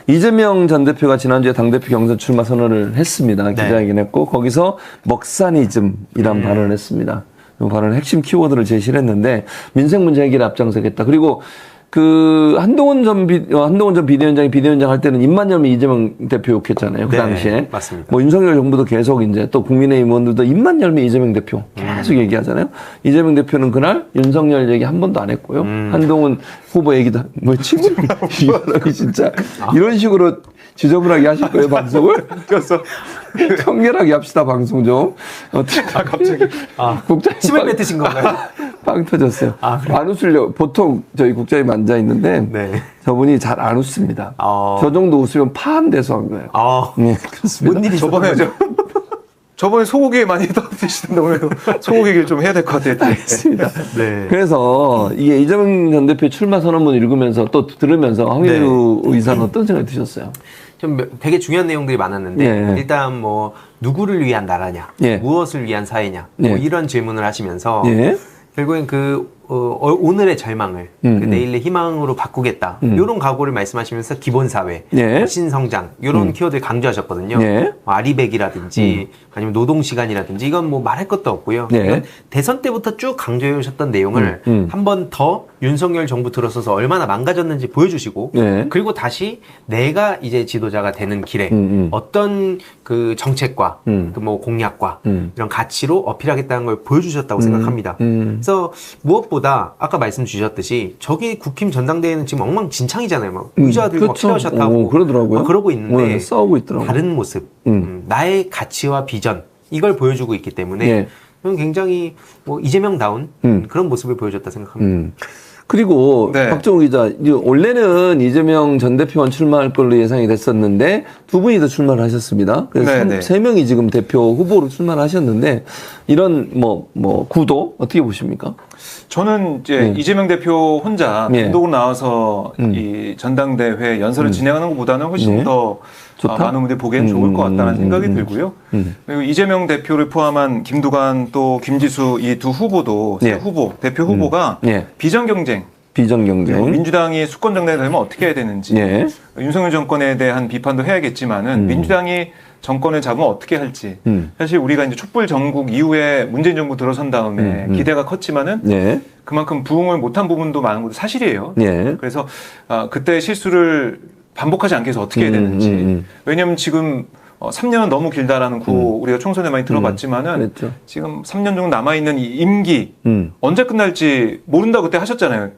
이재명 전 대표가 지난주에 당대표 경선 출마 선언을 했습니다. 기자회견했고 거기서 먹사니즘이란 발언을 했습니다. 이 발언의 핵심 키워드를 제시를 했는데 민생 문제 해결에 앞장서겠다. 그리고 한동훈 전 비대위원장 할 때는 입만 열면 이재명 대표 욕했잖아요. 그 당시에. 맞습니다. 뭐 윤석열 정부도 계속 이제 또 국민의힘 의원들도 입만 열면 이재명 대표 계속 얘기하잖아요. 이재명 대표는 그날 윤석열 얘기 한 번도 안 했고요. 한동훈 후보 얘기도 뭐 친구 이 진짜 이런 식으로 지저분하게 하실 거예요, 방송을? 그래서 청결하게 합시다, 방송 좀. 갑자기. 국장님. 침을 뱉으신 건가요? 빵 터졌어요. 안 웃으려고. 보통 저희 국장님 앉아있는데 저분이 잘 안 웃습니다. 저 정도 웃으면 파한돼서 한 거예요. 네, 그렇습니다. 뭔 일이 저번에 소고기 많이 드시던데 오늘도 소고기 얘기를 좀 해야 될 것 같아요. 알겠습니다. 그래서 이게 이재명 전 대표 출마 선언문 읽으면서 또 들으면서 황희루 의사는 어떤 생각이 드셨어요? 좀 되게 중요한 내용들이 많았는데 일단 뭐 누구를 위한 나라냐, 무엇을 위한 사회냐, 뭐 이런 질문을 하시면서 결국엔 오늘의 절망을 내일의 희망으로 바꾸겠다. 이런 각오를 말씀하시면서 기본사회, 신성장 이런 키워드를 강조하셨거든요. 아리백이라든지 아니면 노동시간이라든지 이건 뭐 말할 것도 없고요. 대선 때부터 쭉 강조해 오셨던 내용을 한 번 더 윤석열 정부 들어서서 얼마나 망가졌는지 보여주시고 그리고 다시 내가 이제 지도자가 되는 길에 어떤 그 정책과 그 뭐 공약과 이런 가치로 어필하겠다는 걸 보여주셨다고 생각합니다. 그래서 무엇보다 아까 말씀 주셨듯이 저기 국힘 전당대회는 지금 엉망진창이잖아요. 막 의자 들고 막 피어샷 하고 그러더라고요. 그러고 있는데 싸우고 있더라고요. 다른 모습, 나의 가치와 비전 이걸 보여주고 있기 때문에 저는 굉장히 뭐 이재명다운 그런 모습을 보여줬다 생각합니다. 그리고 박정우 기자, 원래는 이재명 전 대표만 출마할 걸로 예상이 됐었는데 두 분이 더 출마를 하셨습니다. 그래서 세 명이 지금 대표 후보로 출마를 하셨는데 이런 구도 어떻게 보십니까? 저는 이제 이재명 대표 혼자 단독으로 나와서 이 전당대회 연설을 진행하는 것보다는 훨씬 더 많은 분들이 보기엔 좋을 것 같다는 생각이 들고요. 그리고 이재명 대표를 포함한 김두관 또 김지수 이 두 후보도 세 후보, 대표 후보가 비전 경쟁. 민주당이 수권 정당이 되면 어떻게 해야 되는지 윤석열 정권에 대한 비판도 해야겠지만은 민주당이 정권을 잡으면 어떻게 할지 사실 우리가 이제 촛불 전국 이후에 문재인 정부 들어선 다음에 기대가 컸지만은 그만큼 부응을 못한 부분도 많은 것도 사실이에요. 그래서 그때 실수를 반복하지 않게 해서 어떻게 해야 되는지 왜냐하면 지금 3년은 너무 길다라는 구호 우리가 총선에 많이 들어봤지만은 지금 3년 정도 남아있는 이 임기 언제 끝날지 모른다 그때 하셨잖아요.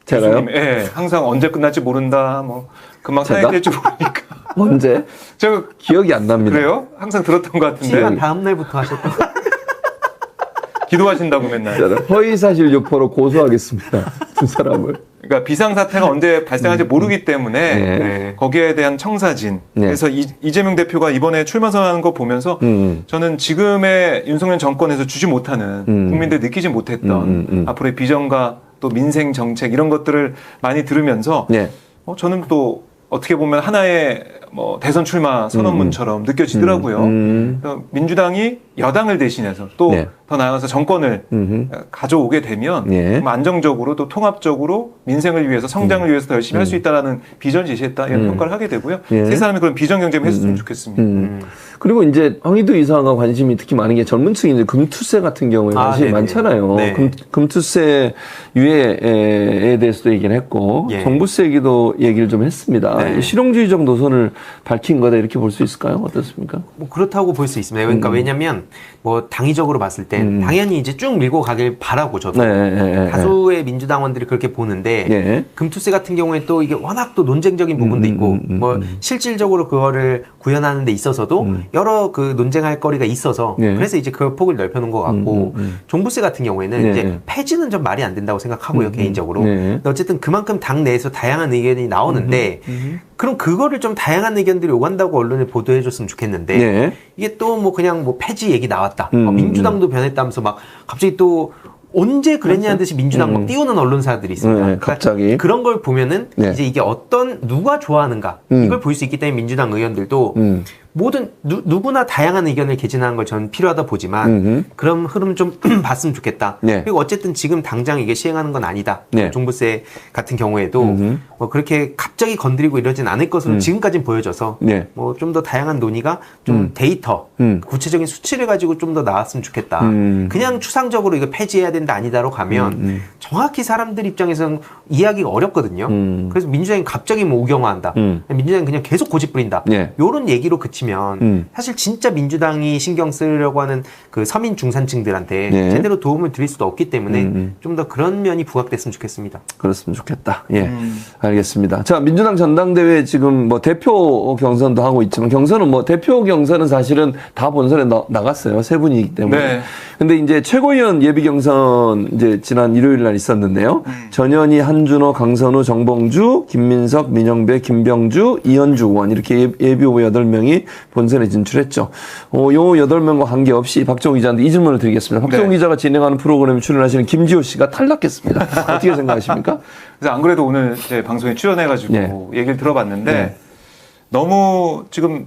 제가요? 항상 언제 끝날지 모른다 뭐 금방 사야 될지 모르니까 언제? 제가 기억이 안 납니다. 그래요? 항상 들었던 것 같은데. 시간 다음 날부터 하셨던 기도하신다고 맨날. 허위사실 유포로 고소하겠습니다. 두 사람을. 그러니까 비상사태가 언제 발생할지 모르기 때문에 거기에 대한 청사진. 그래서 이재명 대표가 이번에 출마 선언하는 거 보면서 저는 지금의 윤석열 정권에서 주지 못하는 국민들이 느끼지 못했던 앞으로의 비전과 또 민생 정책 이런 것들을 많이 들으면서 저는 또 어떻게 보면 하나의 뭐 대선 출마 선언문처럼 느껴지더라고요. 민주당이 여당을 대신해서 또 더 나아가서 정권을 가져오게 되면 안정적으로 또 통합적으로 민생을 위해서 성장을 위해서 더 열심히 할 수 있다라는 비전 제시했다 이런 평가를 하게 되고요. 세 사람이 그런 비전 경쟁을 했으면 좋겠습니다. 그리고 이제 황희두 이사가 관심이 특히 많은 게 젊은 층이 이제 금투세 같은 경우에 관심이 많잖아요. 금투세 유예에 대해서도 얘기를 했고 종부세 얘기를 좀 했습니다. 실용주의적 노선을 밝힌 거다 이렇게 볼 수 있을까요? 어떻습니까? 뭐 그렇다고 볼 수 있습니다. 그러니까 왜냐하면 뭐 당위적으로 봤을 때 당연히 이제 쭉 밀고 가길 바라고 저도 다수의 민주당원들이 그렇게 보는데 금투세 같은 경우에 또 이게 워낙 또 논쟁적인 부분도 있고 뭐 실질적으로 그거를 구현하는 데 있어서도 여러 그 논쟁할 거리가 있어서 그래서 이제 그 폭을 넓혀놓은 것 같고 종부세 같은 경우에는 이제 폐지는 좀 말이 안 된다고 생각하고요 개인적으로. 근데 어쨌든 그만큼 당 내에서 다양한 의견이 나오는데 그럼 그거를 좀 다양한 의견들이 오간다고 언론에 보도해줬으면 좋겠는데 이게 또 뭐 그냥 뭐 폐지 얘기 나왔다. 민주당도 변했다면서 막 갑자기 또 언제 그랬냐는 듯이 민주당 막 띄우는 언론사들이 있습니다. 그러니까 갑자기 그런 걸 보면은 이제 이게 누가 좋아하는가 이걸 볼 수 있기 때문에 민주당 의원들도 모든 누구나 다양한 의견을 개진하는 걸 저는 필요하다 보지만 그런 흐름 좀 봤으면 좋겠다. 네. 그리고 어쨌든 지금 당장 이게 시행하는 건 아니다. 네. 종부세 같은 경우에도 뭐 그렇게 갑자기 건드리고 이러진 않을 것으로 지금까지는 보여져서 네. 뭐 좀 더 다양한 논의가 좀 데이터, 구체적인 수치를 가지고 좀 더 나왔으면 좋겠다. 그냥 추상적으로 이거 폐지해야 된다 아니다로 가면 정확히 사람들 입장에서는 이해하기가 어렵거든요. 그래서 민주당이 갑자기 뭐 우경화한다. 민주당이 그냥 계속 고집 부린다. 네. 요런 얘기로 그치면 사실 진짜 민주당이 신경 쓰려고 하는 그 서민 중산층들한테 네. 제대로 도움을 드릴 수도 없기 때문에 좀 더 그런 면이 부각됐으면 좋겠습니다. 그렇으면 좋겠다. 예. 알겠습니다. 자, 민주당 전당대회 지금 뭐 대표 경선도 하고 있지만 경선은 뭐 대표 경선은 사실은 다 본선에 나갔어요. 세 분이기 때문에. 네. 근데 이제 최고위원 예비 경선 이제 지난 일요일 날 있었는데요. 전현희, 한준호, 강선우, 정봉주, 김민석, 민영배, 김병주, 이현주 의원 이렇게 예비 후보 8명이 본선에 진출했죠. 요 8명과 관계없이 박정우 기자한테 이 질문을 드리겠습니다. 박정우 네. 기자가 진행하는 프로그램에 출연하시는 김지호 씨가 탈락했습니다. 어떻게 생각하십니까? 그래서 안 그래도 오늘 제 방송에 출연해가지고 네. 얘기를 들어봤는데 네. 너무 지금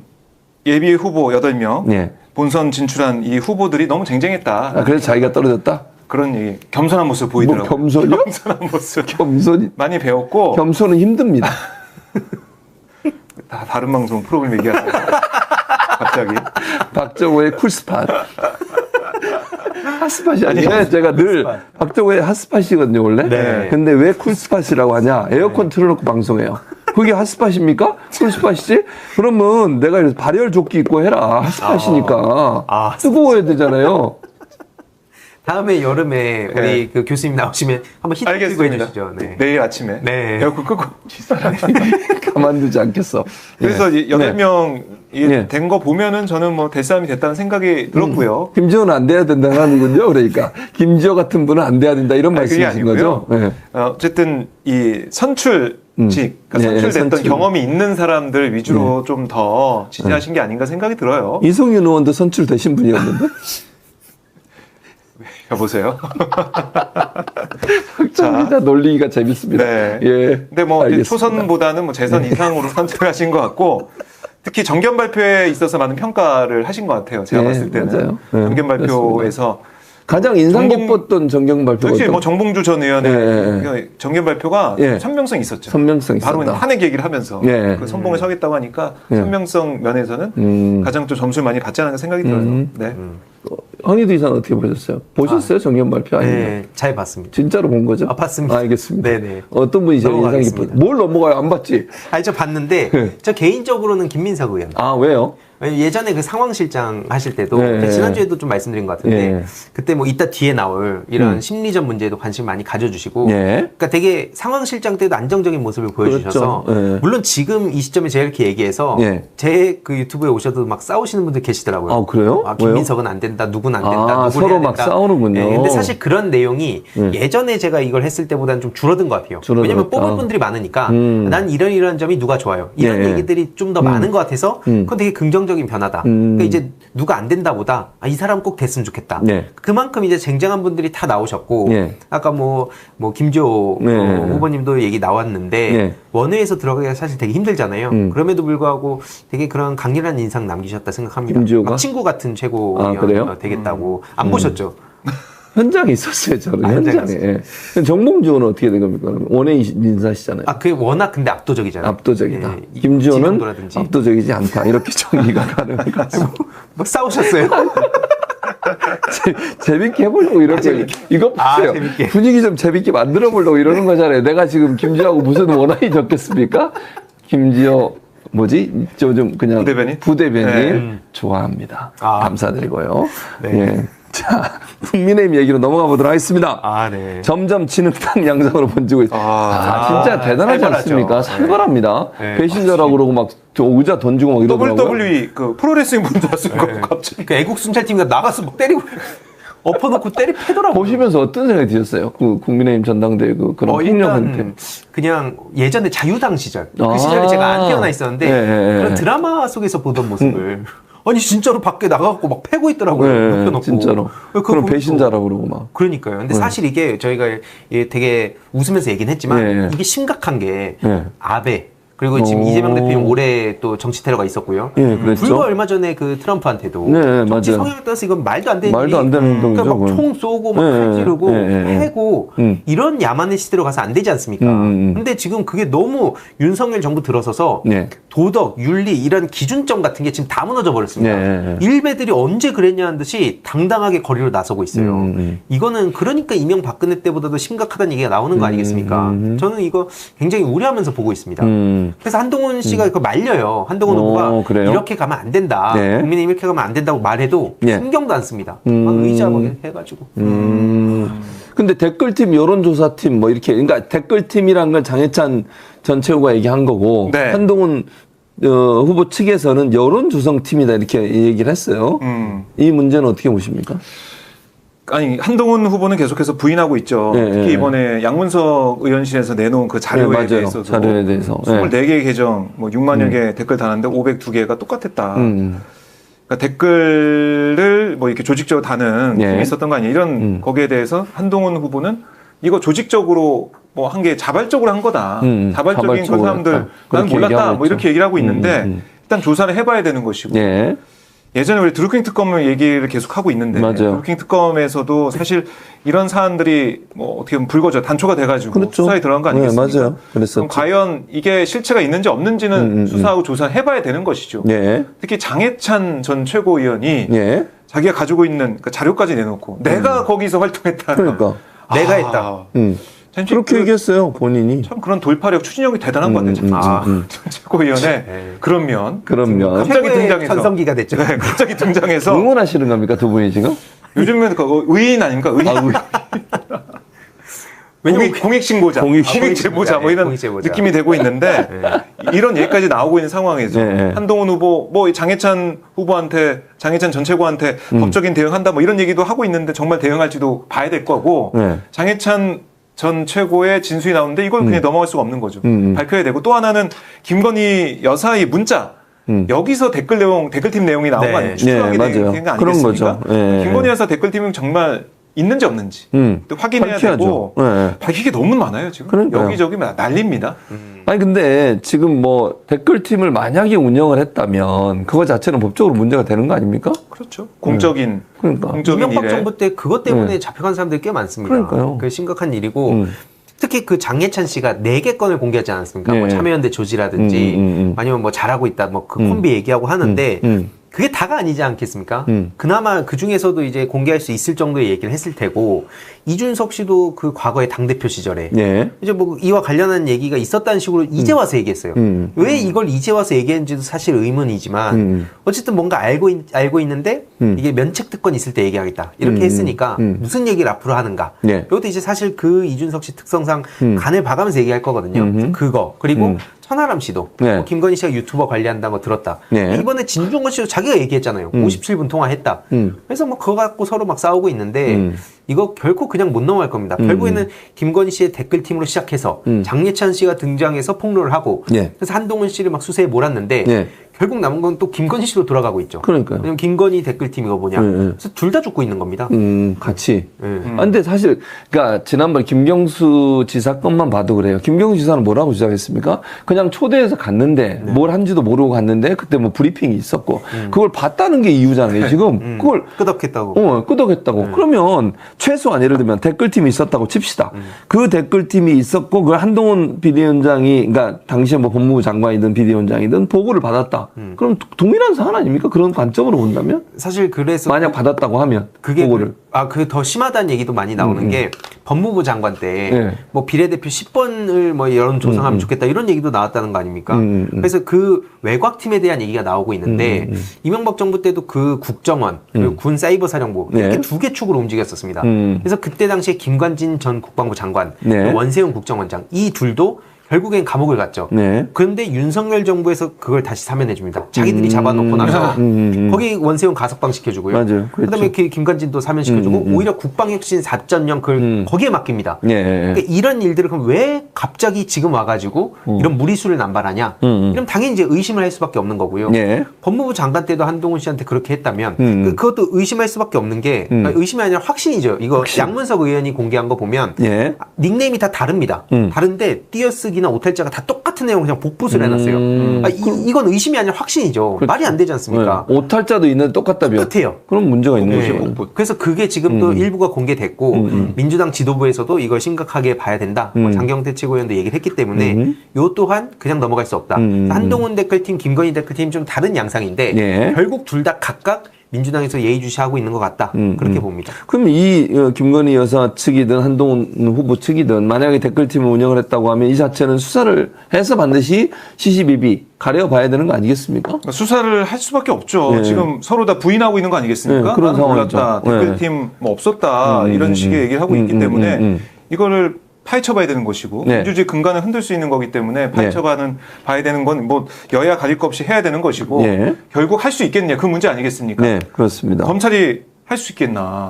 예비 후보 8명 네. 본선 진출한 이 후보들이 너무 쟁쟁했다. 아, 그래서 자기가 떨어졌다? 그런 얘기, 겸손한 모습 보이더라고요. 뭐 겸손이요? 겸손한 모습. 겸손이? 많이 배웠고. 겸손은 힘듭니다. 다 다른 방송 프로그램 얘기하세요. 갑자기. 박정호의 쿨스팟. 핫스팟이 아니에요. 제가 늘 박정호의 핫스팟이거든요, 원래. 네. 근데 왜 쿨스팟이라고 하냐? 에어컨 틀어놓고 방송해요. 그게 핫스팟입니까? 쿨스팟이지? 그러면 내가 이래서 발열 조끼 입고 해라. 핫스팟이니까. 뜨거워야 되잖아요. 다음에 여름에 우리 네. 그 교수님 나오시면 한번 히트 들고 해주시죠. 네. 내일 아침에. 네. 에어컨 끄고. 가만두지 않겠어. 그래서 예. 8명이 네. 된 거 보면은 저는 뭐 대싸움이 됐다는 생각이 들었고요. 김지호는 안 돼야 된다는군요. 그러니까. 김지호 같은 분은 안 돼야 된다. 이런 아니, 그게 말씀이신 거죠? 아니고요. 네. 어쨌든 이 선출직, 그러니까 네, 선출됐던 선출. 경험이 있는 사람들 위주로 좀 더 지지하신 게 아닌가 생각이 들어요. 이성윤 의원도 선출되신 분이었는데? 여보세요. 진짜 놀리기가 재밌습니다. 네. 예. 근데 뭐 알겠습니다. 초선보다는 뭐 재선 이상으로 선출하신 것 같고 특히 정견 발표에 있어서 많은 평가를 하신 것 같아요. 제가 네, 봤을 때는 맞아요. 네, 정견 발표에서 가장 인상 깊었던 정경 발표가 역시 뭐 정봉주 전 의원의 정견 발표가 예. 선명성 있었죠. 선명성 바로 있었다. 탄핵 얘기를 하면서 예. 그 선봉에 서겠다고 하니까 예. 선명성 면에서는 가장 좀 점수를 많이 받지 않을까 생각이 들어요. 네. 황희도 이사는 어떻게 보셨어요? 보셨어요? 정경 발표 아니면? 네, 잘 봤습니다. 진짜로 본 거죠? 아, 봤습니다. 알겠습니다. 네네. 어떤 분이 제일 인상 넘어가겠습니다. 깊었어요? 뭘 넘어가요? 안 봤지? 아니, 저 봤는데, 저 개인적으로는 김민석 의원. 아, 왜요? 예전에 그 상황실장 하실 때도 네. 지난주에도 좀 말씀드린 것 같은데 네. 그때 뭐 이따 뒤에 나올 이런 심리전 문제에도 관심 많이 가져주시고 네. 그러니까 되게 상황실장 때도 안정적인 모습을 보여주셔서 그렇죠. 네. 물론 지금 이 시점에 제가 이렇게 얘기해서 네. 제 그 유튜브에 오셔도 막 싸우시는 분들 계시더라고요. 아, 그래요? 아, 김민석은 안 된다, 누군 안 된다, 아, 누군 서로 해야 막 된다. 싸우는군요. 네, 근데 사실 그런 내용이 예전에 제가 이걸 했을 때보다는 좀 줄어든 것 같아요. 줄어들었다. 왜냐면 뽑을 분들이 많으니까 난 이런 점이 누가 좋아요. 이런 예. 얘기들이 좀 더 많은 것 같아서 그건 되게 긍정적인 변화다. 그러니까 이제 누가 안 된다보다 이 사람 꼭 됐으면 좋겠다. 네. 그만큼 이제 쟁쟁한 분들이 다 나오셨고 네. 아까 뭐 김지호 네. 후보님도 얘기 나왔는데 네. 원외에서 들어가기가 사실 되게 힘들잖아요. 그럼에도 불구하고 되게 그런 강렬한 인상 남기셨다 생각합니다. 김지호가? 막 친구 같은 최고위원 그래요? 되겠다고 안 보셨죠? 현장에 있었어요, 저는. 현장에 현장에. 정봉주는 어떻게 된 겁니까? 원외 인사시잖아요. 그게 워낙 근데 압도적이잖아요. 압도적이다. 예, 김지호는 지명도라든지. 압도적이지 않다. 이렇게 정리가 가능한가? 뭐 싸우셨어요? 재밌게 해보려고 이렇게. 이거 보세요. 재밌게. 분위기 좀 재밌게 만들어 보려고 이러는 거잖아요. 내가 지금 김지호하고 무슨 원한이 적겠습니까? 김지호, 뭐지? 좀 그냥. 부대변인. 네. 좋아합니다. 감사드리고요. 네. 예. 자, 국민의힘 얘기로 넘어가 보도록 하겠습니다. 네. 점점 진흙탕 양상으로 번지고 있어요. 진짜 대단하지 살벌하죠. 않습니까? 살벌합니다. 네. 배신자라고 그러고 막 저 의자 던지고 막 이러더라고요. WWE 그 프로레슬링 분줄 알았을 거 갑자기. 그 애국 순찰팀이 나가서 막 때리고 엎어놓고 패더라고요. 보시면서 어떤 생각이 드셨어요? 그 국민의힘 전당대회 그런 폭력 행태. 일단 그냥 예전에 자유당 시절 그 시절에 제가 안 태어나 있었는데 그런 드라마 속에서 보던 모습을 아니 진짜로 밖에 나가갖고 막 패고 있더라고요. 눕혀놓고. 진짜로. 그럼 배신자라고 그러고 막. 그러니까요. 근데 사실 이게 저희가 되게 웃으면서 얘기는 했지만 이게 심각한 게 아베 그리고 지금 이재명 대표님 올해 또 정치 테러가 있었고요. 예, 그랬죠. 불과 얼마 전에 그 트럼프한테도 네, 정치 맞아요. 성향에 따라서 이건 말도 안 되는 말도 안 되는 행동이죠. 그러니까 막 총 쏘고 막 칼 찌르고 패고 이런 야만의 시대로 가서 안 되지 않습니까? 근데 지금 그게 너무 윤석열 정부 들어서서 도덕, 윤리 이런 기준점 같은 게 지금 다 무너져 버렸습니다. 일베들이 언제 그랬냐는 듯이 당당하게 거리로 나서고 있어요. 이거는 그러니까 이명박근혜 때보다도 심각하다는 얘기가 나오는 거 아니겠습니까? 저는 이거 굉장히 우려하면서 보고 있습니다. 그래서 한동훈 씨가 그거 말려요. 한동훈 후보가 그래요? 이렇게 가면 안 된다. 국민의힘 이렇게 가면 안 된다고 말해도 신경도 안 씁니다. 막 의자 막 해가지고. 근데 댓글팀, 여론조사팀 뭐 이렇게 그러니까 댓글팀이란 건 장해찬 전 최고가 얘기한 거고 한동훈 후보 측에서는 여론조성팀이다 이렇게 얘기를 했어요. 이 문제는 어떻게 보십니까? 아니 한동훈 후보는 계속해서 부인하고 있죠. 특히 이번에 양문석 의원실에서 내놓은 그 자료에 대해서도 자료에 대해서 24개의 계정 뭐 6만여 개 댓글 달았는데 502개가 똑같았다. 그러니까 댓글을 뭐 이렇게 조직적으로 다는 팀이 있었던 거 아니에요. 이런 거기에 대해서 한동훈 후보는 이거 조직적으로 뭐 한 게 자발적으로 한 거다. 자발적인 그 사람들 난 몰랐다. 뭐 이렇게 얘기를 하고 있는데 일단 조사를 해봐야 되는 것이고. 예전에 우리 드루킹 특검을 얘기를 계속 하고 있는데 드루킹 특검에서도 사실 이런 사안들이 뭐 어떻게 보면 불거져 단초가 돼가지고 수사에 들어간 거 아니겠습니까? 맞아요. 그랬었죠. 그럼 과연 이게 실체가 있는지 없는지는 수사하고 조사해봐야 되는 것이죠. 특히 장해찬 전 최고위원이 자기가 가지고 있는 그러니까 자료까지 내놓고 내가 거기서 활동했다. 그러니까 내가 했다. 그렇게 얘기했어요, 본인이. 참 그런 돌파력, 추진력이 대단한 것 같아요. 최고위원회 그런 면. 갑자기 등장해서. 전성기가 됐죠. 네, 갑자기 등장해서. 응원하시는 겁니까, 두 분이 지금? 요즘은 그 의인 아닙니까? 의인. 공익신고자, 공익제보자 뭐 이런 느낌이 되고 있는데 이런 얘기까지 나오고 있는 상황에서 한동훈 후보, 뭐 장해찬 후보한테, 장해찬 전 최고한테 법적인 대응한다 뭐 이런 얘기도 하고 있는데 정말 대응할지도 봐야 될 거고 장해찬 전 최고의 진술이 나오는데 이걸 그냥 넘어갈 수가 없는 거죠. 밝혀야 되고 또 하나는 김건희 여사의 문자 여기서 댓글팀 내용이 나온 거 아니에요? 추정이 된 거 아니겠습니까? 김건희 여사 댓글팀은 정말 있는지 없는지 또 확인해야 되고 밝히기 너무 많아요 지금. 그러니까요. 여기저기 난립니다. 아니 근데 지금 뭐 댓글팀을 만약에 운영을 했다면 그거 자체는 법적으로 문제가 되는 거 아닙니까? 그렇죠. 공적인 이명박 정부 때 그것 때문에 잡혀간 사람들이 꽤 많습니다. 그러니까요. 그게 심각한 일이고 특히 그 장해찬 씨가 4개 건을 공개하지 않았습니까? 뭐 참여연대 조지라든지 아니면 뭐 잘하고 있다 뭐 그 콤비 얘기하고 하는데 그게 다가 아니지 않겠습니까? 그나마 그 중에서도 이제 공개할 수 있을 정도의 얘기를 했을 테고, 이준석 씨도 그 과거의 당대표 시절에, 이제 뭐 이와 관련한 얘기가 있었다는 식으로 이제 와서 얘기했어요. 왜 이걸 이제 와서 얘기했는지도 사실 의문이지만, 어쨌든 뭔가 알고 있는데, 이게 면책특권 있을 때 얘기하겠다. 이렇게 했으니까, 무슨 얘기를 앞으로 하는가. 이것도 이제 사실 그 이준석 씨 특성상 간을 봐가면서 얘기할 거거든요. 그거. 그리고 천하람 씨도 뭐 김건희 씨가 유튜버 관리한다는 거 들었다. 이번에 진중권 씨도 자기가 얘기했잖아요. 57분 통화했다. 그래서 뭐 그거 갖고 서로 막 싸우고 있는데 이거 결코 그냥 못 넘어갈 겁니다. 결국에는 김건희 씨의 댓글팀으로 시작해서 장예찬 씨가 등장해서 폭로를 하고 그래서 한동훈 씨를 막 수세에 몰았는데 결국 남은 건 또 김건희 씨로 돌아가고 있죠. 그러니까요. 왜냐면 김건희 댓글팀 이거 뭐냐. 그래서 둘 다 죽고 있는 겁니다. 같이. 아, 근데 사실, 그러니까 지난번 김경수 지사 건만 봐도 그래요. 김경수 지사는 뭐라고 주장했습니까? 그냥 초대해서 갔는데 뭘 한지도 모르고 갔는데 그때 뭐 브리핑이 있었고 그걸 봤다는 게 이유잖아요. 지금 그걸 끄덕했다고. 끄덕했다고. 그러면 최소한 예를 들면 댓글팀이 있었다고 칩시다. 그 댓글팀이 있었고 그걸 한동훈 비대위원장이, 그러니까 당시에 뭐 법무부 장관이든 비대위원장이든 보고를 받았다. 그럼 동일한 사안 아닙니까? 그런 관점으로 본다면? 사실 그래서 만약 받았다고 하면 그게 보고를. 그 더 심하다는 얘기도 많이 나오는 게 법무부 장관 때 뭐 비례대표 10번을 뭐 여론 조성하면 좋겠다 이런 얘기도 나왔다는 거 아닙니까? 그래서 그 외곽팀에 대한 얘기가 나오고 있는데 이명박 정부 때도 그 국정원 그리고 군 사이버사령부 이렇게 두 개 축으로 움직였었습니다. 그래서 그때 당시에 김관진 전 국방부 장관, 원세훈 국정원장 이 둘도 결국엔 감옥을 갔죠. 그런데 윤석열 정부에서 그걸 다시 사면해 줍니다. 자기들이 잡아놓고 나서 거기 원세훈 가석방 시켜주고요. 맞아요. 그다음에 김관진도 사면시켜주고 오히려 국방혁신 4.0 그걸 거기에 맡깁니다. 그러니까 이런 일들을 그럼 왜 갑자기 지금 와가지고 이런 무리수를 남발하냐? 이러면 당연히 이제 의심을 할 수밖에 없는 거고요. 법무부 장관 때도 한동훈 씨한테 그렇게 했다면 그것도 의심할 수밖에 없는 게 의심이 아니라 확신이죠. 이거 양문석 의원이 공개한 거 보면 닉네임이 다 다릅니다. 다른데 띄어쓰기 오탈이나 오탈자가 다 똑같은 내용 그냥 복붙을 해놨어요. 이건 의심이 아니라 확신이죠. 그렇죠. 말이 안 되지 않습니까? 네. 오탈자도 있는데 똑같다며. 똑같아요. 그럼 문제가 있는 거죠. 그래서 그게 지금 또 일부가 공개됐고 민주당 지도부에서도 이걸 심각하게 봐야 된다. 장경태 최고위원도 얘기를 했기 때문에 요 또한 그냥 넘어갈 수 없다. 한동훈 댓글팀, 김건희 댓글팀 좀 다른 양상인데 예. 결국 둘 다 각각 민주당에서 예의주시하고 있는 것 같다. 그렇게 봅니다. 그럼 이 김건희 여사 측이든 한동훈 후보 측이든 만약에 댓글팀을 운영을 했다고 하면 이 자체는 수사를 해서 반드시 시시비비 가려봐야 되는 거 아니겠습니까? 수사를 할 수밖에 없죠. 네. 지금 서로 다 부인하고 있는 거 아니겠습니까? 네, 그런 상황이죠. 몰랐다. 댓글팀 뭐 없었다. 이런 식의 얘기를 하고 있기 때문에 이거를 파헤쳐봐야 되는 것이고 네. 민주주의 근간을 흔들 수 있는 거기 때문에 봐야 되는 건 뭐 여야 가릴 것 없이 해야 되는 것이고 네. 결국 할 수 있겠냐 그 문제 아니겠습니까? 네, 그렇습니다. 검찰이 할 수 있겠나?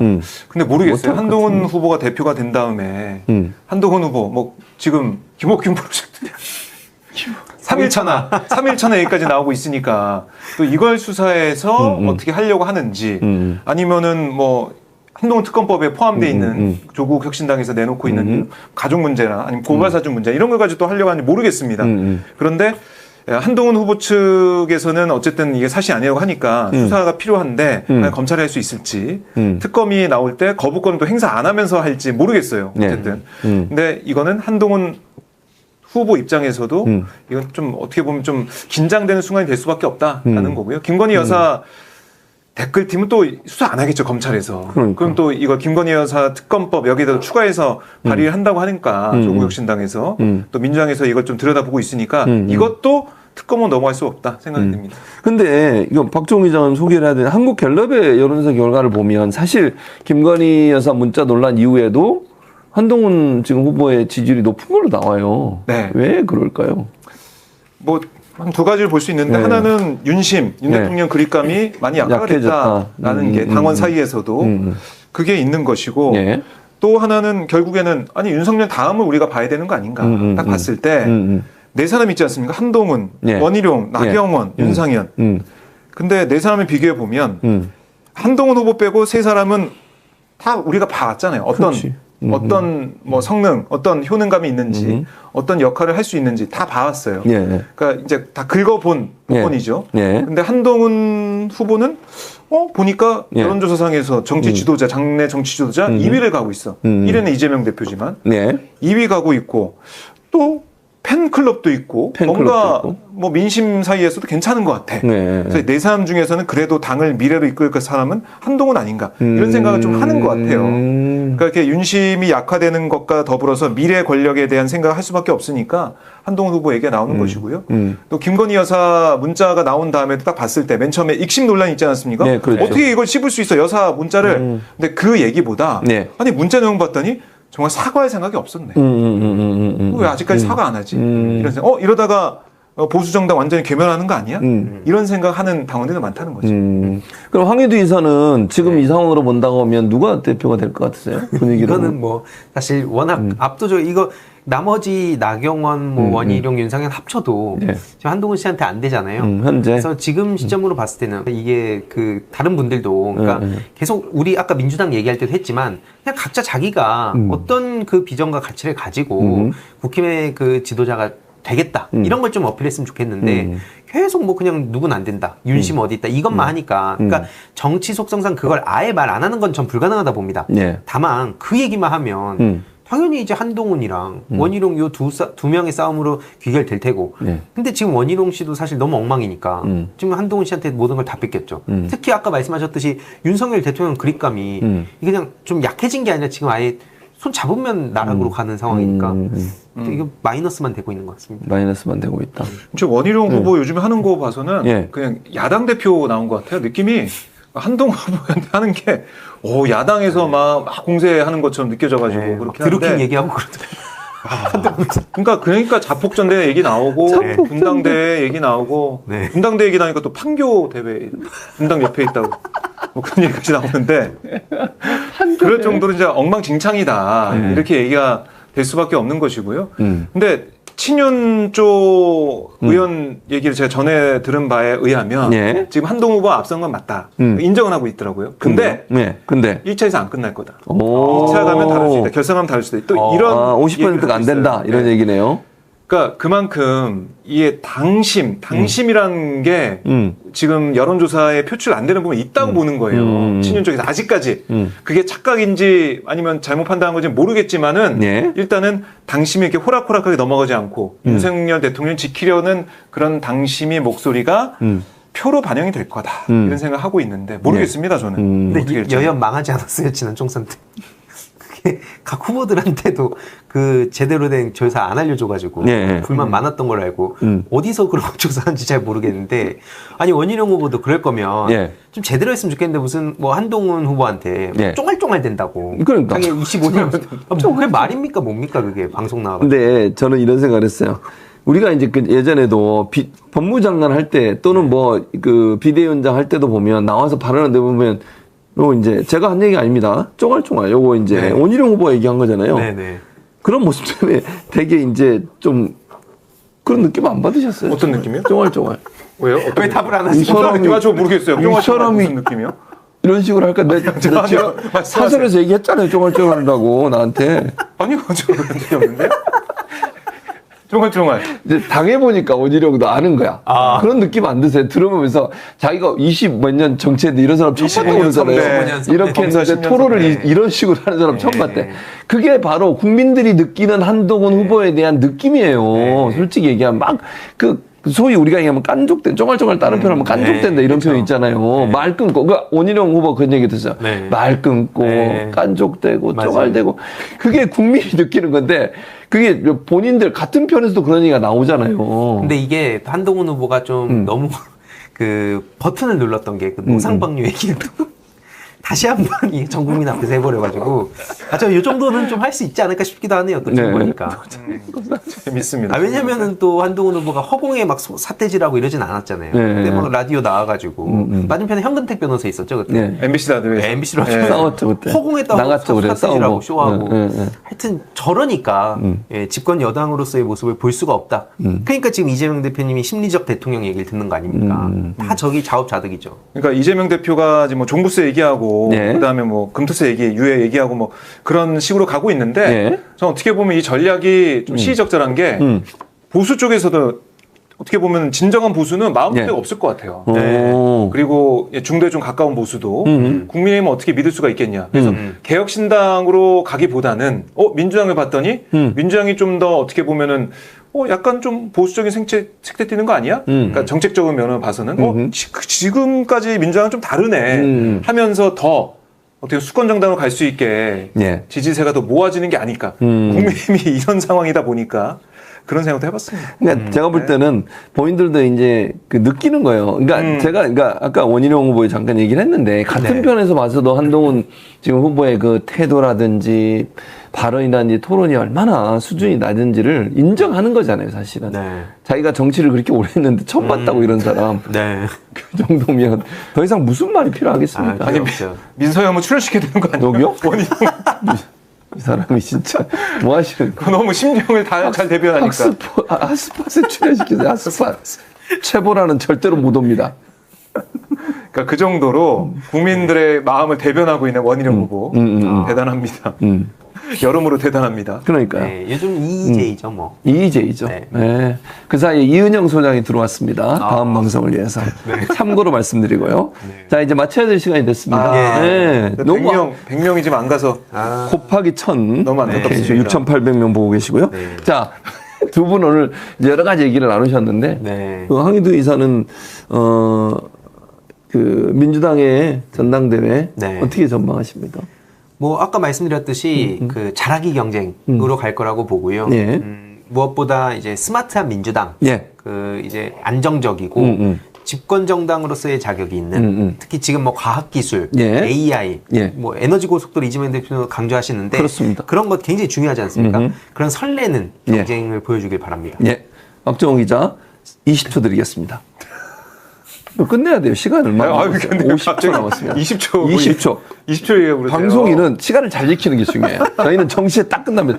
근데 모르겠어요. 한동훈 후보가 대표가 된 다음에 한동훈 후보 뭐 지금 김옥균 프로젝트 3일천하 얘기까지 나오고 있으니까 또 이걸 수사해서 어떻게 하려고 하는지 아니면은 뭐 한동훈 특검법에 포함되어 있는 조국 혁신당에서 내놓고 있는 가족 문제나 아니면 고발사주 문제 이런 걸 가지고 또 하려고 하는지 모르겠습니다. 그런데 한동훈 후보 측에서는 어쨌든 이게 사실이 아니라고 하니까 수사가 필요한데 과연 검찰이 할 수 있을지 특검이 나올 때 거부권도 행사 안 하면서 할지 모르겠어요. 어쨌든. 근데 이거는 한동훈 후보 입장에서도 이건 좀 어떻게 보면 좀 긴장되는 순간이 될 수밖에 없다라는 거고요. 김건희 여사 댓글팀은 또 수사 안 하겠죠, 검찰에서. 그러니까. 그럼 또 이거 김건희 여사 특검법 여기다 추가해서 발의를 한다고 하니까 조국 혁신당에서 또 민주당에서 이걸 좀 들여다보고 있으니까 이것도 특검은 넘어갈 수 없다 생각이 듭니다. 근데 이거 박종희 기자님 소개를 해야 되는 한국갤럽의 여론조사 결과를 보면 사실 김건희 여사 문자 논란 이후에도 한동훈 지금 후보의 지지율이 높은 걸로 나와요. 네. 왜 그럴까요? 뭐 한 두 가지를 볼 수 있는데 하나는 윤 대통령 그립감이 많이 약화됐다라는 게 당원 사이에서도 그게 있는 것이고 또 하나는 결국에는 아니 윤석열 다음을 우리가 봐야 되는 거 아닌가 딱 봤을 때 네 사람 있지 않습니까? 한동훈, 원희룡, 나경원, 윤상현. 근데 네 사람을 비교해 보면 한동훈 후보 빼고 세 사람은 다 우리가 봐왔잖아요. 어떤 뭐 성능, 어떤 효능감이 있는지, 어떤 역할을 할 수 있는지 다 봐왔어요. 그러니까 이제 다 긁어본 부분이죠. 근데 한동훈 후보는 보니까 여론조사상에서 정치 지도자, 장내 정치 지도자 2위를 가고 있어. 1위는 이재명 대표지만 2위 가고 있고 또 팬클럽도 있고 뭔가 뭐 민심 사이에서도 괜찮은 것 같아. 그래서 네 사람 중에서는 그래도 당을 미래로 이끌 사람은 한동훈 아닌가 이런 생각을 좀 하는 것 같아요. 그러니까 이렇게 윤심이 약화되는 것과 더불어서 미래 권력에 대한 생각을 할 수밖에 없으니까 한동훈 후보 얘기가 나오는 것이고요. 또 김건희 여사 문자가 나온 다음에 딱 봤을 때 맨 처음에 익심 논란이 있지 않았습니까? 그렇죠. 어떻게 이걸 씹을 수 있어 여사 문자를. 근데 그 얘기보다 아니 문자 내용 봤더니 정말 사과할 생각이 없었네. 왜 아직까지 사과 안 하지? 이런 생각. 이러다가 보수 정당 완전히 괴멸하는 거 아니야? 이런 생각하는 당원들도 많다는 거죠. 그럼 황희두 인사는 지금 이 상황으로 본다고 하면 누가 대표가 될 것 같으세요? 분위기로. 이거는 뭐 사실 워낙 압도적 이거 나머지 나경원, 뭐 원희룡, 윤상현 합쳐도 지금 한동훈 씨한테 안 되잖아요. 현재. 그래서 지금 시점으로 봤을 때는 이게 그 다른 분들도 그러니까 계속 우리 아까 민주당 얘기할 때도 했지만 그냥 각자 자기가 어떤 그 비전과 가치를 가지고 국힘의 그 지도자가 되겠다 이런 걸 좀 어필했으면 좋겠는데 계속 뭐 그냥 누군 안 된다 윤심 어디 있다 이것만 하니까 그러니까 정치 속성상 그걸 아예 말 안 하는 건 전 불가능하다 봅니다. 다만 그 얘기만 하면 당연히 이제 한동훈이랑 원희룡 요 두 명의 싸움으로 귀결될 테고 근데 지금 원희룡 씨도 사실 너무 엉망이니까 지금 한동훈 씨한테 모든 걸 다 뺏겼죠. 특히 아까 말씀하셨듯이 윤석열 대통령 그립감이 이게 그냥 좀 약해진 게 아니라 지금 아예 손 잡으면 나락으로 가는 상황이니까 이거 마이너스만 되고 있는 것 같습니다. 마이너스만 되고 있다. 저 원희룡 후보 요즘에 하는 거 봐서는 그냥 야당 대표 나온 것 같아요. 느낌이 한동훈 후보한테 하는 게 야당에서 막 공세하는 것처럼 느껴져가지고 그렇게 드루킹 하는데 얘기하고 그러더라고요. 그러니까 자폭전대 얘기 나오고 분당대 얘기 나오고 분당대 얘기 나오니까 또 판교 대회 분당 옆에 있다고 뭐 그런 얘기까지 나오는데 그럴 정도로 이제 엉망진창이다 이렇게 얘기가 될 수밖에 없는 것이고요. 근데 친윤 쪽 의원 얘기를 제가 전에 들은 바에 의하면 지금 한동훈 후보가 앞선 건 맞다. 인정은 하고 있더라고요. 근데 1차에서 안 끝날 거다. 2차 가면 다를 수 있다. 결선하면 다를 수도 있다. 또 이런 50%가 안 된다. 이런 얘기네요. 그러니까 그만큼 이게 당심이라는 게 지금 여론조사에 표출 안 되는 부분이 있다고 보는 거예요. 친윤 쪽에서 아직까지 그게 착각인지 아니면 잘못 판단한 건지 모르겠지만은 일단은 당심이 이렇게 호락호락하게 넘어가지 않고 윤석열 대통령 지키려는 그런 당심의 목소리가 표로 반영이 될 거다 이런 생각을 하고 있는데 모르겠습니다 저는. 근데 여연 망하지 않았어요 지난 총선 때. 각 후보들한테도 그 제대로 된 조사 안 알려줘가지고 불만 많았던 걸 알고 어디서 그런 거 조사하는지 잘 모르겠는데 아니 원희룡 후보도 그럴 거면 좀 제대로 했으면 좋겠는데 무슨 뭐 한동훈 후보한테 쫑알쫑알 된다고 그러니까 당연히 25년 그게 말입니까 뭡니까 그게 방송 나가고 근데 저는 이런 생각을 했어요. 우리가 이제 그 예전에도 법무장관 할 때 또는 뭐 그 비대위원장 할 때도 보면 나와서 발언을 내보면 요거 이제 제가 한 얘기 아닙니다. 쫑알쫑알 요거 이제 원희룡 후보가 얘기한 거잖아요. 그런 모습 때문에 되게 이제 좀 그런 느낌 안 받으셨어요? 어떤 느낌이요? 쫑알쫑알. 왜요? 왜 답을 안 하시죠? 저 모르겠어요. 이 사람이 무슨 느낌이요? 이런 식으로 할까? 내가 사설에서 얘기했잖아요. 쫑알쫑알이라고 나한테. 아니요, 저 그런 적이 없는데. 쫑알쫑알. 이제 당해보니까 원희룡도 아는 거야. 그런 느낌 안 드세요? 들어보면서 자기가 20 몇 년 정치했는데 이런 사람 처음 봤다고 그러잖아요. 이렇게 했는데 토론을 이런 식으로 하는 사람 처음 봤대. 그게 바로 국민들이 느끼는 한동훈 후보에 대한 느낌이에요. 솔직히 얘기하면 막 소위 우리가 얘기하면 깐족된, 쫑알쫑알 다른 표현하면 깐족된다 이런 표현 있잖아요. 말 끊고, 원희룡 후보 그런 얘기 듣어요. 말 끊고, 깐족되고, 쫑알대고. 그게 국민이 느끼는 건데, 그게 본인들 같은 편에서도 그런 얘기가 나오잖아요. 근데 이게 한동훈 후보가 좀 너무 그 버튼을 눌렀던 게 그 노상방류 얘기를 다시 한 번 전 국민 앞에서 해버려가지고 저 이 정도는 좀 할 수 있지 않을까 싶기도 하네요. 또 지금 보니까 재밌습니다. 왜냐면은 또 한동훈 후보가 허공에 막 사태질하고 이러진 않았잖아요. 근데 막 라디오 나와가지고 맞은편에 현근택 변호사 있었죠 그때. MBC 라디오에서. MBC 라디오 싸웠죠 그때. 허공에다 나갔죠 그래. 사태질하고 쇼하고. 하여튼 저러니까 집권 여당으로서의 모습을 볼 수가 없다. 그러니까 지금 이재명 대표님이 심리적 대통령 얘기를 듣는 거 아닙니까? 다 저기 자업자득이죠. 그러니까 이재명 대표가 지금 뭐 종부세 얘기하고 그다음에 뭐 금투세 유예 얘기하고 뭐 그런 식으로 가고 있는데 저는 어떻게 보면 이 전략이 좀 시의적절한 게 보수 쪽에서도 어떻게 보면 진정한 보수는 마음대로 없을 것 같아요. 그리고 중도에 좀 가까운 보수도 국민의힘은 어떻게 믿을 수가 있겠냐. 그래서 개혁신당으로 가기보다는 민주당을 봤더니 민주당이 좀 더 어떻게 보면은 약간 좀 보수적인 색채 띠는 거 아니야? 그러니까 정책적인 면을 봐서는 지금까지 민주당은 좀 다르네 하면서 더 어떻게 수권 정당으로 갈 수 있게 지지세가 더 모아지는 게 아닐까. 국민의힘이 이런 상황이다 보니까 그런 생각도 해봤습니다. 그러니까 제가 볼 때는 본인들도 이제 그 느끼는 거예요. 그러니까 아까 원희룡 후보에 잠깐 얘기를 했는데 같은 편에서 봐서도 한동훈 지금 후보의 그 태도라든지 발언이라든지 토론이 얼마나 수준이 낮은지를 인정하는 거잖아요, 사실은. 자기가 정치를 그렇게 오래 했는데 처음 봤다고 이런 사람. 그 정도면 더 이상 무슨 말이 필요하겠습니까? 아니, 민서영은 출연시켜야 되는 거 아니에요? 여기요? 원희룡. 이 사람이 진짜 뭐 하시는 거예요? 너무 심정을 잘 대변하니까. 핫스팟에 출연시키세요. 핫스팟. 최보라는 절대로 못 옵니다. 그러니까 그 정도로 국민들의 마음을 대변하고 있는 원희룡 후보. 대단합니다. 여러모로 대단합니다. 그러니까요. 요즘 이의제이죠, 뭐. 이의제이죠. 그 사이에 이은영 소장이 들어왔습니다. 다음 방송을 위해서. 참고로 말씀드리고요. 자, 이제 마쳐야 될 시간이 됐습니다. 100명이 지금 안 가서. 곱하기 1000. 너무 안타깝습니다. 6,800명 보고 계시고요. 자, 두 분 오늘 여러 가지 얘기를 나누셨는데, 황희두 이사는, 그, 민주당의 전당대회 어떻게 전망하십니까? 뭐 아까 말씀드렸듯이 그 잘하기 경쟁으로 갈 거라고 보고요. 무엇보다 이제 스마트한 민주당, 그 이제 안정적이고 집권 정당으로서의 자격이 있는 특히 지금 뭐 과학기술, AI, 뭐 에너지 고속도로 이재명 대표는 강조하시는데 그렇습니다. 그런 것 굉장히 중요하지 않습니까? 그런 설레는 경쟁을 보여주길 바랍니다. 박정호 기자 20초 드리겠습니다. 끝내야 돼요. 시간을 막 50초 남았습니다. 20초 얘기하고 방송인은 시간을 잘 지키는 게 중요해요. 저희는 정시에 딱 끝나면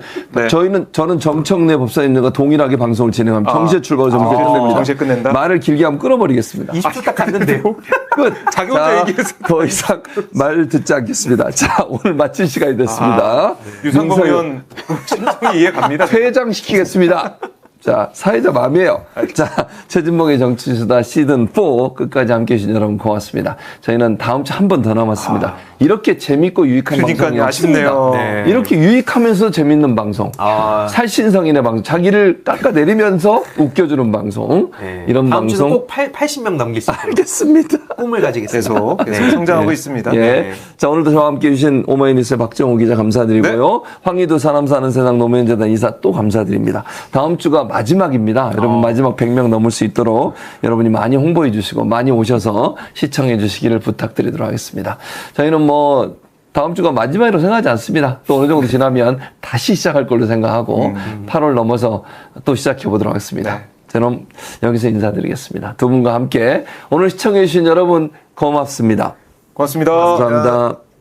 저는 정청래 법사님과 동일하게 방송을 진행합니다. 정시에 출발하고 정시에 끝냅니다. 정시에 끝낸다? 말을 길게 하면 끊어버리겠습니다. 20초 딱 갔는데요. 끝. 자기 혼자 얘기해서 더 이상 말 듣지 않겠습니다. 자, 오늘 마칠 시간이 됐습니다. 유상범 의원 심정이 이해 갑니다. 퇴장시키겠습니다. 자, 사회자 마음이에요. 자, 최진봉의 정치수다 시즌4 끝까지 함께 해주신 여러분 고맙습니다. 저희는 다음 주 한 번 더 남았습니다. 이렇게 재밌고 유익한 방송이 아쉽네요. 네. 이렇게 유익하면서 재밌는 방송. 살신성인의 방송. 자기를 깎아내리면서 웃겨주는 방송. 네. 이런 다음 방송. 주는 꼭 80명 넘길 수 있도록. 알겠습니다. 꿈을 가지겠습니다. 계속 성장하고 있습니다. 예. 네. 자, 오늘도 저와 함께 해주신 오마이뉴스의 박정호 기자 감사드리고요. 황희도 사람 사는 세상 노무현재단 이사 또 감사드립니다. 다음 주가 마지막입니다. 여러분 마지막 100명 넘을 수 있도록 여러분이 많이 홍보해 주시고 많이 오셔서 시청해 주시기를 부탁드리도록 하겠습니다. 저희는 뭐 다음 주가 마지막이라고 생각하지 않습니다. 또 어느 정도 지나면 다시 시작할 걸로 생각하고 8월 넘어서 또 시작해 보도록 하겠습니다. 네. 저는 여기서 인사드리겠습니다. 두 분과 함께 오늘 시청해 주신 여러분 고맙습니다. 고맙습니다. 감사합니다.